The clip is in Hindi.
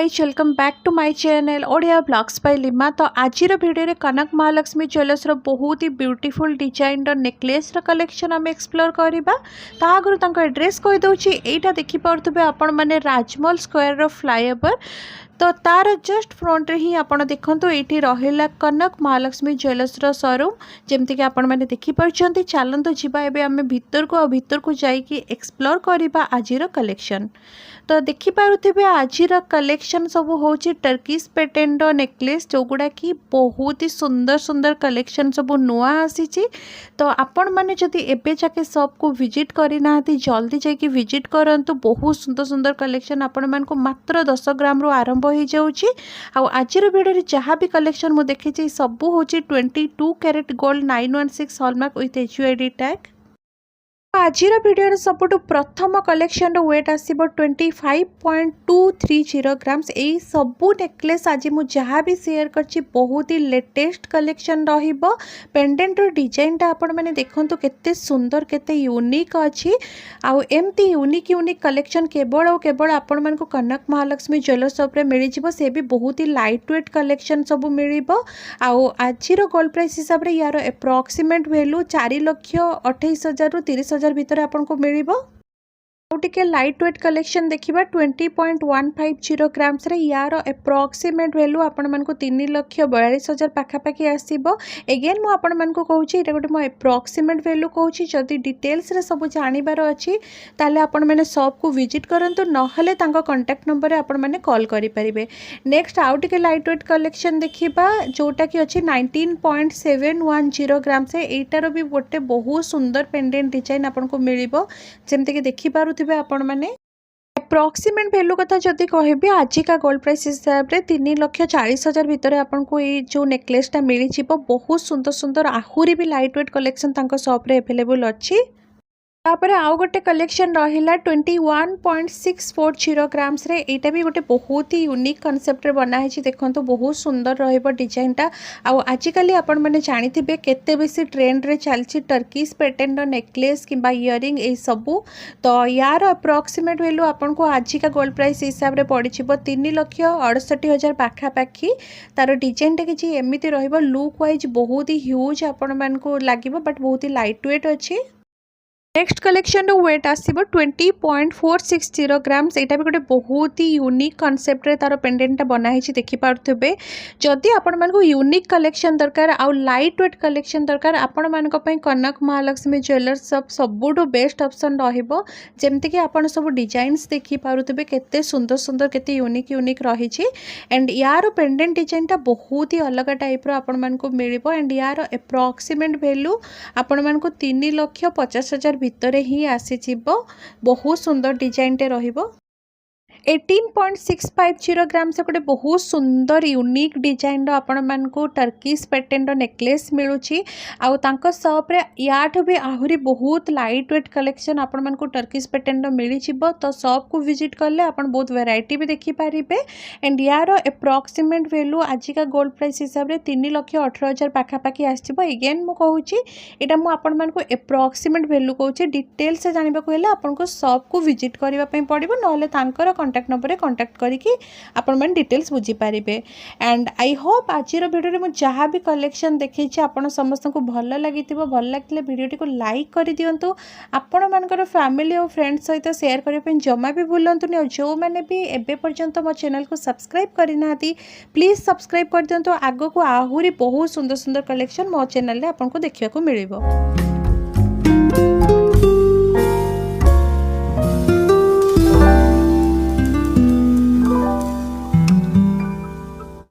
Guys welcome back to my channel Odia blogs by Lima. तो आज वीडियो में कनक महालक्ष्मी ज्वेलर्स बहुत ही ब्यूटीफुल डिजाइन नेकलेस कलेक्शन आम एक्सप्लोर करवा। आगुरी एड्रेस कहीदे यहाँ देखिपे आपण मैंने राजमहल स्क्वायर फ्लाईओवर तो तार जस्ट फ्रंट रे ही आपण देखंतु एठी रहिला कनक महालक्ष्मी ज्वेलर्स शोरूम जमती कि आपण मैंने देखिपरिछंती। चलंतु जिबा एबे आमे भीतर को जाइकी एक्सप्लोर करबा आजिर कलेक्शन। तो देखिपे आजिर कलेक्शन सब होची टर्किश पेटेंट नेकलेस जोगुड़ा कि बहुत ही सुंदर सुंदर कलेक्शन सब नुआ आसी। तो आपण मैंने जदि एबे जाके सब को विजिट करना जल्दी जाइए विजिट करंतु। बहुत सुंदर सुंदर कलेक्शन आपण मन को मात्र 10 ग्राम रु आरंभ हो जाउची। आज वीडियो जहाँ भी कलेक्शन मुझे देखी सबू हूँ 22 carat gold 916 hallmark with HUID tag. आज वीडियो सबुठ प्रथम कलेक्शन वेट आसो 25.230 ग्राम्स। यही सबू नेकलेस आज मुझे जहाँ भी शेयर कर बहुत ही लेटेस्ट कलेक्शन रहिबो। पेंडेंट डिजाइन टा आपण मैंने देखंतु केते सुंदर केते यूनिक अच्छी। आउ एमती यूनिक यूनिक कलेक्शन केवल और केवल आपण मन को कनक महालक्ष्मी ज्वेलर्स शॉप रे मिल जिवो। से भी बहुत ही लाइट वेट कलेक्शन सब मिलिबो। आउ आजिर गोल्ड प्राइस हिसाब रे यार एप्रोक्सीमेट वैल्यू 4,28,000 रु 30,000 भितर आपको मिलिबो। टिके लाइट वेट कलेक्शन देखिबा 20.150 ग्राम्स रे यार एप्रोक्सीमेट वैल्यू आपण मन को 3,42,000 पाखापाखि आसीबो। एगेन मु आपण मन को कहूची एटा गोटे मो एप्रोक्सीमेट वैल्यू कहूची। जदि डिटेल्स रे सब जानिबार अछि ताले आपण माने शॉप को विजिट करंतु नहले तांको कांटेक्ट नंबर रे आपण माने कॉल करि परिबे। नेक्स्ट आउ टिके लाइट वेट कलेक्शन देखिबा जोटा कि अछि 19.710 ग्राम्स रे। एटारो भी गोटे बहुत सुंदर पेंडेंट डिजाइन आपण को मिलिबो। जेमते कि देखि पारु आपण मैंने एप्रोक्सीमेट वैल्यू कथा जदि कहबी आजिका गोल्ड प्राइस हिसाब से 3,40,000 भितर आपको ये जो नेकलेसटा मिल जाव। बहुत सुंदर सुंदर आहुरी भी लाइट वेट कलेक्शन तांको शॉप रे अवेलेबल अच्छी। तापर आउ गोटे कलेक्शन रहिला 21.640 ग्राम्स रे। एटा भी गोटे बहुत ही यूनिक कॉन्सेप्ट रे बना है। देखंतु बहुत सुंदर रहइबो डिजाइनटा। आउ आजिकली आपण माने जानिथिबे केते बेसी ट्रेंड रे चलछि टर्किश पैटर्न नेकलेस किंबा इयरिंग ए सबू। तो यार अप्रोक्सीमेट वैल्यू आपन को आजिका गोल्ड प्राइस हिसाब रे पड़िछिबो 3,68,000 पाखापाखि। तार डिजाइनटा किछि एमिति रहइबो। लुक वाइज बहुत ही ह्यूज आपण मान को लागिबो बट बहुत ही लाइट वेट अछि। नेक्स्ट कलेक्शन वेट आसो 20.460 ग्राम्स। यहाँ भी गोटे बहुत ही यूनिक कॉन्सेप्ट रे तार पेंडेंटा बनाई देखिपे। जदि आपण मानक यूनिक कलेक्शन दरकार आउ लाइट वेट कलेक्शन दरकार आपण मानक पई कनक महालक्ष्मी ज्वेलर्स सब सबुठ बेस्ट ऑप्शन रहिबो। जेमति कि आपण सब डिजाइन्स देखि पारुतबे केते सुंदर सुंदर केते यूनिक यूनिक रही। एंड यार पेंडेंट डिजाइनटा बहुत ही अलग टाइप रो आपण मानक मिलिबो। एंड यार एप्रोक्सीमेट वैल्यू आपण मानक 3,50,000 भितर ही आसी। बहुत सुंदर डिजाइन टे रहिबो। 18.650 ग्राम्स गोटे बहुत सुंदर यूनिक डिजाइन आपण मानकु टर्किश पैटर्न नेकलेस मिलुची। आउ तांको शॉप रे याठो भी आहुरी बहुत लाइट वेट कलेक्शन आपण मानकु टर्किश पैटर्न मिली जिवो। तो शॉप को विजिट करले आपण बहुत वैरायटी भी देखि पारिबे। एंड यार एप्रोक्सीमेट वैल्यू आजिका गोल्ड प्राइस हिसाब रे 3,18,000 पाखापाखि आसीबो। एगेन मु कहूची एटा मु आपण मानकु एप्रोक्सीमेट वैल्यू कहूची। डिटेल्स से जानिबा को हेले आपण को शॉप को विजिट करबा पई पड़िबो नहले तांकर कांटेक्ट नंबर रे कांटेक्ट करिकि आपण मन डिटेल्स बुझी पारिबे। एंड आई होप आजिर वीडियो रे मु जहाँ भी कलेक्शन देखी आपण समस्त को भल लागिथिबो। भल लागिले वीडियो को लाइक कर दियंतु। आपण मानकर फैमिली और फ्रेंड्स सहित शेयर करबा पई जमा भी भूलंतुनी। और जो माने भी एबे पर्यंत मो चैनल को सब्सक्राइब करिनाती प्लीज सब्सक्राइब कर दियंतु। आगो को आहुरी बहुत सुंदर सुंदर कलेक्शन मो चैनल रे आपण को देखिया को मिलिबो।